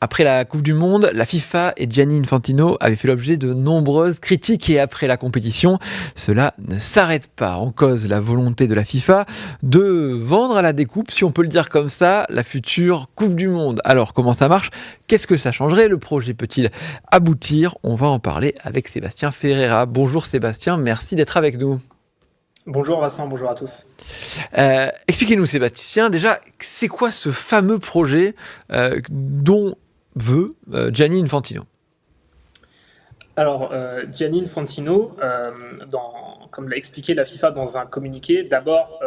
Après la Coupe du Monde, la FIFA et Gianni Infantino avaient fait l'objet de nombreuses critiques et après la compétition, cela ne s'arrête pas. En cause, la volonté de la FIFA de vendre à la découpe, si on peut le dire comme ça, la future Coupe du Monde. Alors, comment ça marche? Qu'est-ce que ça changerait? Le projet peut-il aboutir? On va en parler avec Sébastien Ferreira. Bonjour Sébastien, merci d'être avec nous. Bonjour Vincent, bonjour à tous. Expliquez-nous Sébastien, déjà, c'est quoi ce fameux projet dont veut Gianni Infantino? Alors, Gianni Infantino, comme l'a expliqué la FIFA dans un communiqué, d'abord,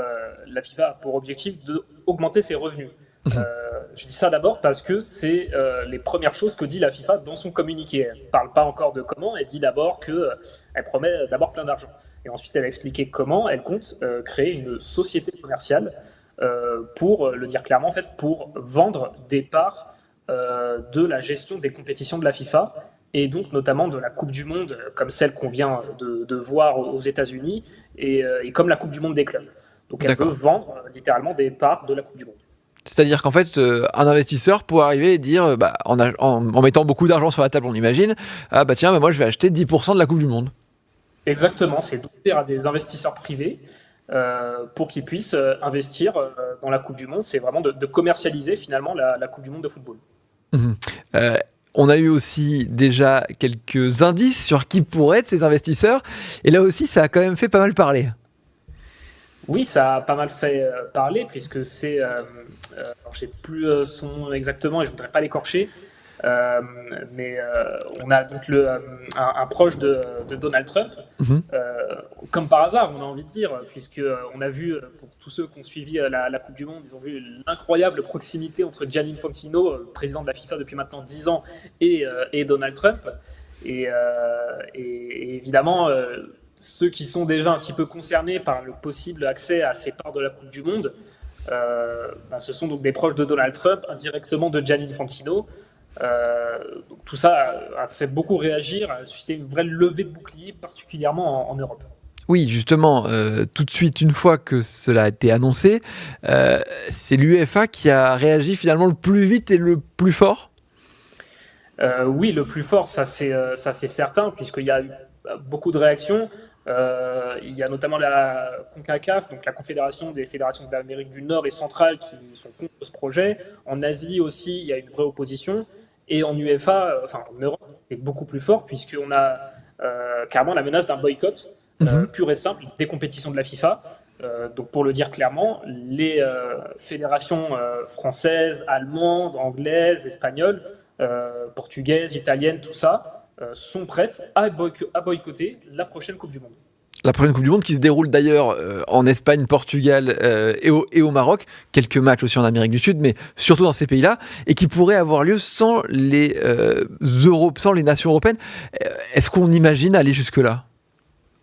la FIFA a pour objectif d'augmenter ses revenus. Je dis ça d'abord parce que c'est les premières choses que dit la FIFA dans son communiqué. Elle ne parle pas encore de comment, elle dit d'abord qu'elle promet d'abord plein d'argent. Et ensuite, elle a expliqué comment elle compte créer une société commerciale pour le dire clairement, en fait, pour vendre des parts de la gestion des compétitions de la FIFA et donc notamment de la Coupe du Monde, comme celle qu'on vient de voir aux États-Unis et comme la Coupe du Monde des clubs. Donc elle veut D'accord. vendre littéralement des parts de la Coupe du Monde. C'est-à-dire qu'en fait, un investisseur pourrait arriver et dire, en mettant beaucoup d'argent sur la table, on imagine, ah bah tiens, bah moi je vais acheter 10% de la Coupe du Monde. Exactement, c'est d'ouvrir à des investisseurs privés pour qu'ils puissent investir dans la Coupe du Monde. C'est vraiment de commercialiser finalement la Coupe du Monde de football. Mhm. Euh, on a eu aussi déjà quelques indices sur qui pourraient être ces investisseurs, et là aussi, ça a quand même fait pas mal parler. Oui, ça a pas mal fait parler, puisque c'est. Alors, j'ai plus son nom exactement et je voudrais pas l'écorcher. Euh, mais on a donc un proche de Donald Trump, Mhm. euh, comme par hasard, on a envie de dire, puisque on a vu, pour tous ceux qui ont suivi la Coupe du Monde, ils ont vu l'incroyable proximité entre Gianni Infantino, président de la FIFA depuis maintenant 10 ans, et Donald Trump. Et évidemment, ceux qui sont déjà un petit peu concernés par le possible accès à ces parts de la Coupe du Monde, ce sont donc des proches de Donald Trump, indirectement de Gianni Infantino. Donc tout ça a fait beaucoup réagir, a suscité une vraie levée de bouclier, particulièrement en Europe. Oui, justement, tout de suite, une fois que cela a été annoncé, c'est l'UEFA qui a réagi finalement le plus vite et le plus fort. Oui, le plus fort, ça c'est certain, puisqu'il y a eu beaucoup de réactions. Il y a notamment la CONCACAF, donc la Confédération des fédérations d'Amérique du Nord et centrale, qui sont contre ce projet. En Asie aussi, il y a une vraie opposition. Et en UEFA, enfin en Europe, c'est beaucoup plus fort, puisqu'on a carrément la menace d'un boycott Mhm. pur et simple des compétitions de la FIFA. Donc pour le dire clairement, les fédérations françaises, allemandes, anglaises, espagnoles, portugaises, italiennes, tout ça, sont prêtes à boycotter la prochaine Coupe du Monde. La prochaine Coupe du Monde qui se déroule d'ailleurs en Espagne, Portugal et au Maroc, quelques matchs aussi en Amérique du Sud, mais surtout dans ces pays-là, et qui pourrait avoir lieu sans sans les nations européennes. Est-ce qu'on imagine aller jusque-là?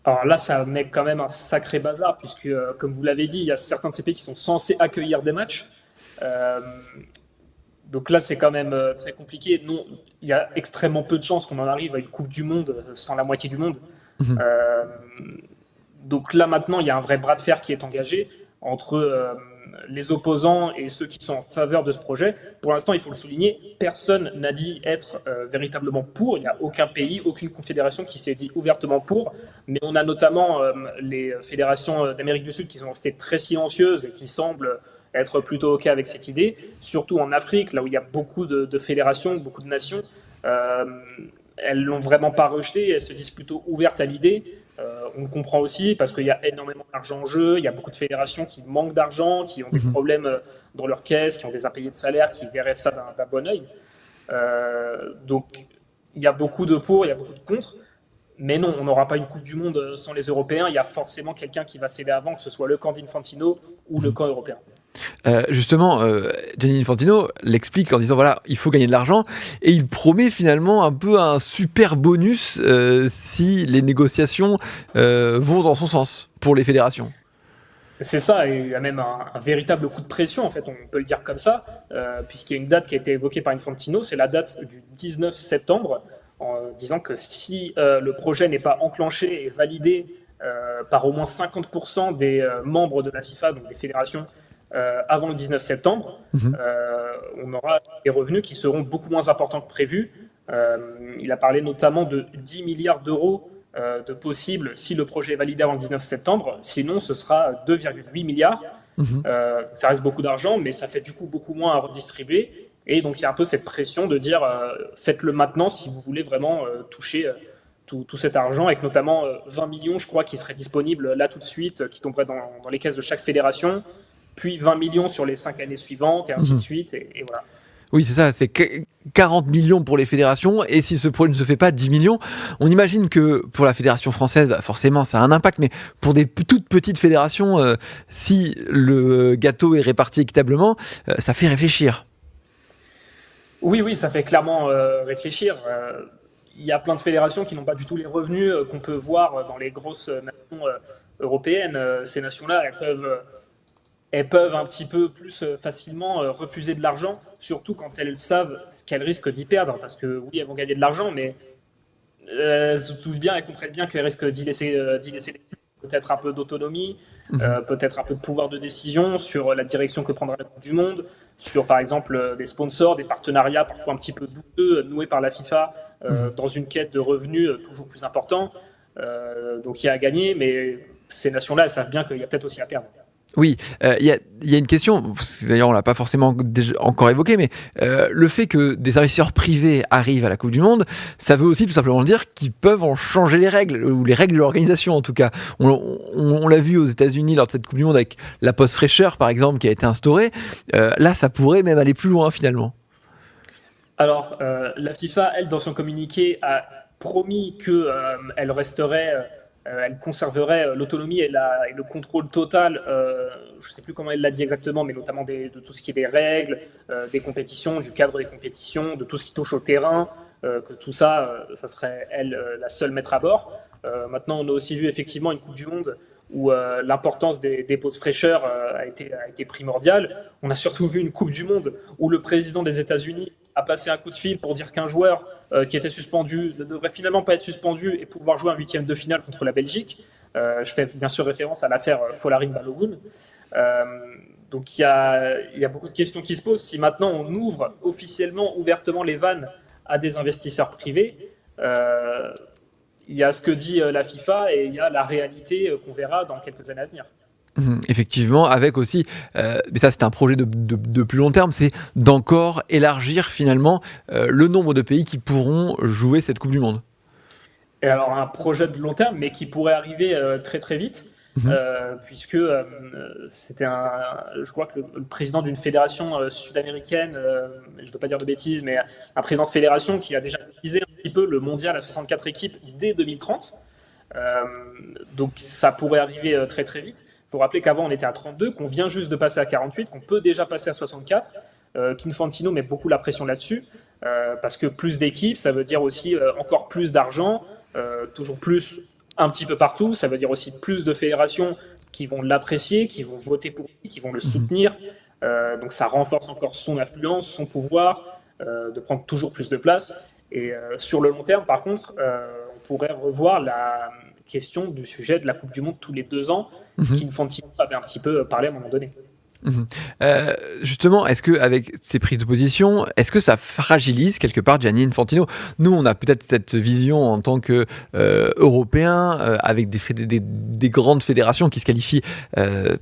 Alors là, ça met quand même un sacré bazar, puisque, comme vous l'avez dit, il y a certains de ces pays qui sont censés accueillir des matchs. Euh, donc là, c'est quand même très compliqué. Non, il y a extrêmement peu de chances qu'on en arrive à une Coupe du Monde sans la moitié du monde. Mhm. Euh, donc là, maintenant, il y a un vrai bras de fer qui est engagé entre les opposants et ceux qui sont en faveur de ce projet. Pour l'instant, il faut le souligner, personne n'a dit être véritablement pour. Il n'y a aucun pays, aucune confédération qui s'est dit ouvertement pour. Mais on a notamment les fédérations d'Amérique du Sud qui sont restées très silencieuses et qui semblent être plutôt OK avec cette idée. Surtout en Afrique, là où il y a beaucoup de fédérations, beaucoup de nations. Euh, Elles l'ont vraiment pas rejeté, elles se disent plutôt ouvertes à l'idée. On le comprend aussi parce qu'il y a énormément d'argent en jeu, il y a beaucoup de fédérations qui manquent d'argent, qui ont des Mhm. problèmes dans leur caisse, qui ont des impayés de salaire, qui verraient ça d'un bon oeil. Donc il y a beaucoup de pour, il y a beaucoup de contre, mais non, on n'aura pas une Coupe du Monde sans les Européens, il y a forcément quelqu'un qui va céder avant, que ce soit le camp d'Infantino ou le Mhm. camp européen. Justement, Gianni Infantino l'explique en disant voilà, il faut gagner de l'argent et il promet finalement un peu un super bonus si les négociations vont dans son sens pour les fédérations. C'est ça, et il y a même un véritable coup de pression, en fait, on peut le dire comme ça, puisqu'il y a une date qui a été évoquée par Infantino, c'est la date du 19 septembre, en disant que si le projet n'est pas enclenché et validé par au moins 50% des membres de la FIFA, donc des fédérations, avant le 19 septembre, Mhm. on aura des revenus qui seront beaucoup moins importants que prévu. Il a parlé notamment de 10 milliards d'euros de possibles si le projet est validé avant le 19 septembre. Sinon, ce sera 2,8 milliards. Mhm. Ça reste beaucoup d'argent, mais ça fait du coup beaucoup moins à redistribuer. Et donc, il y a un peu cette pression de dire faites-le maintenant si vous voulez vraiment toucher tout cet argent, avec notamment 20 millions, je crois, qui seraient disponibles là tout de suite, qui tomberaient dans les caisses de chaque fédération, puis 20 millions sur les 5 années suivantes, et ainsi de Mhm. suite. Et voilà. Oui, c'est ça, c'est 40 millions pour les fédérations, et si ce projet ne se fait pas, 10 millions. On imagine que pour la fédération française, bah, forcément, ça a un impact, mais pour des toutes petites fédérations, si le gâteau est réparti équitablement, ça fait réfléchir. Oui, oui, ça fait clairement réfléchir. Il y a plein de fédérations qui n'ont pas du tout les revenus qu'on peut voir dans les grosses nations européennes. Ces nations-là, elles peuvent un petit peu plus facilement refuser de l'argent, surtout quand elles savent ce qu'elles risquent d'y perdre. Parce que oui, elles vont gagner de l'argent, mais elles se doutent bien, elles comprennent bien qu'elles risquent d'y laisser peut-être un peu d'autonomie, Mhm. peut-être un peu de pouvoir de décision sur la direction que prendra la Coupe du Monde, sur par exemple des sponsors, des partenariats parfois un petit peu douteux noués par la FIFA Mhm. dans une quête de revenus toujours plus important. Donc il y a à gagner, mais ces nations-là, elles savent bien qu'il y a peut-être aussi à perdre. Oui, il y a une question, d'ailleurs on l'a pas forcément encore évoqué, mais le fait que des investisseurs privés arrivent à la Coupe du Monde, ça veut aussi tout simplement dire qu'ils peuvent en changer les règles, ou les règles de l'organisation en tout cas. On l'a vu aux États-Unis lors de cette Coupe du Monde avec la pause fraîcheur par exemple qui a été instaurée. Là, ça pourrait même aller plus loin finalement. Alors, la FIFA, elle, dans son communiqué, a promis qu'elle resterait, elle conserverait l'autonomie et le contrôle total, je ne sais plus comment elle l'a dit exactement, mais notamment de tout ce qui est des règles, des compétitions, du cadre des compétitions, de tout ce qui touche au terrain, que tout ça, ça serait elle la seule maître à bord. Maintenant, on a aussi vu effectivement une Coupe du Monde où l'importance des pauses fraîcheurs a été primordiale. On a surtout vu une Coupe du Monde où le président des États-Unis a passé un coup de fil pour dire qu'un joueur qui était suspendu ne devrait finalement pas être suspendu et pouvoir jouer un huitième de finale contre la Belgique. Je fais bien sûr référence à l'affaire Folarin Balogun. Euh, donc il y a beaucoup de questions qui se posent. Si maintenant on ouvre officiellement, ouvertement les vannes à des investisseurs privés, il y a ce que dit la FIFA et il y a la réalité qu'on verra dans quelques années à venir. Effectivement, avec aussi, mais ça c'est un projet de plus long terme, c'est d'encore élargir finalement le nombre de pays qui pourront jouer cette Coupe du Monde. Et alors un projet de long terme, mais qui pourrait arriver très très vite, Mhm. puisque je crois que le président d'une fédération sud-américaine, je ne veux pas dire de bêtises, mais un président de fédération qui a déjà visé un petit peu le mondial à 64 équipes dès 2030. Euh, donc ça pourrait arriver très très vite. Il faut rappeler qu'avant on était à 32, qu'on vient juste de passer à 48, qu'on peut déjà passer à 64. Qu'Infantino met beaucoup la pression là-dessus, parce que plus d'équipes, ça veut dire aussi encore plus d'argent, toujours plus un petit peu partout. Ça veut dire aussi plus de fédérations qui vont l'apprécier, qui vont voter pour lui, qui vont le Mhm. soutenir. Donc ça renforce encore son influence, son pouvoir de prendre toujours plus de place. Et sur le long terme, par contre, on pourrait revoir la question du sujet de la Coupe du Monde tous les 2 ans, Mhm. qu'Infantino avait un petit peu parlé à un moment donné. Mhm. Justement, est-ce que avec ces prises de position, est-ce que ça fragilise quelque part Gianni Infantino? Nous, on a peut-être cette vision en tant que Européens, avec des grandes fédérations qui se qualifient euh,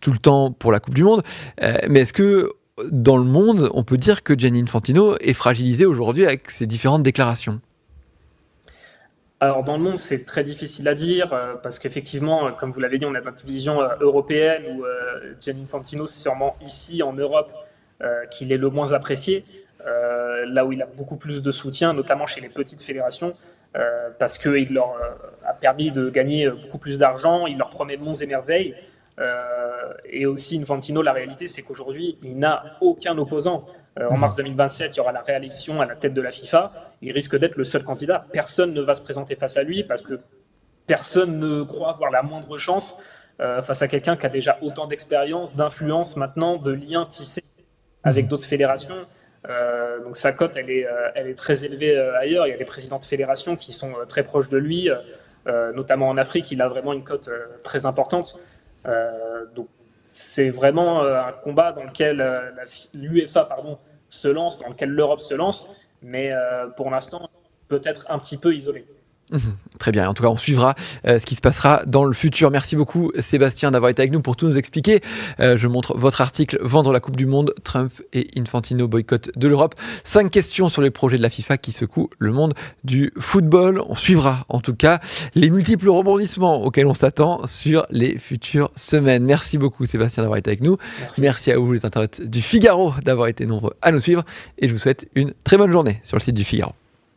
tout le temps pour la Coupe du Monde. Mais est-ce que dans le monde, on peut dire que Gianni Infantino est fragilisé aujourd'hui avec ses différentes déclarations? Alors dans le monde, c'est très difficile à dire parce qu'effectivement, comme vous l'avez dit, on a notre vision européenne où Gianni Infantino, c'est sûrement ici en Europe qu'il est le moins apprécié, là où il a beaucoup plus de soutien, notamment chez les petites fédérations, parce qu'il leur a permis de gagner beaucoup plus d'argent, il leur promet monts et merveilles. Et aussi Infantino, la réalité, c'est qu'aujourd'hui, il n'a aucun opposant. En Mhm. mars 2027, il y aura la réélection à la tête de la FIFA. Il risque d'être le seul candidat. Personne ne va se présenter face à lui parce que personne ne croit avoir la moindre chance face à quelqu'un qui a déjà autant d'expérience, d'influence maintenant, de liens tissés avec Mhm. d'autres fédérations. Donc sa cote, elle est très élevée ailleurs. Il y a des présidents de fédérations qui sont très proches de lui, notamment en Afrique. Il a vraiment une cote très importante. Donc c'est vraiment un combat dans lequel l'UEFA se lance, dans lequel l'Europe se lance, mais pour l'instant, peut-être un petit peu isolé. Très bien. En tout cas, on suivra ce qui se passera dans le futur. Merci beaucoup, Sébastien, d'avoir été avec nous pour tout nous expliquer. Je montre votre article Vendre la Coupe du Monde, Trump et Infantino boycott de l'Europe. 5 questions sur les projets de la FIFA qui secouent le monde du football. On suivra en tout cas les multiples rebondissements auxquels on s'attend sur les futures semaines. Merci beaucoup, Sébastien, d'avoir été avec nous. Merci à vous, les internautes du Figaro, d'avoir été nombreux à nous suivre. Et je vous souhaite une très bonne journée sur le site du Figaro.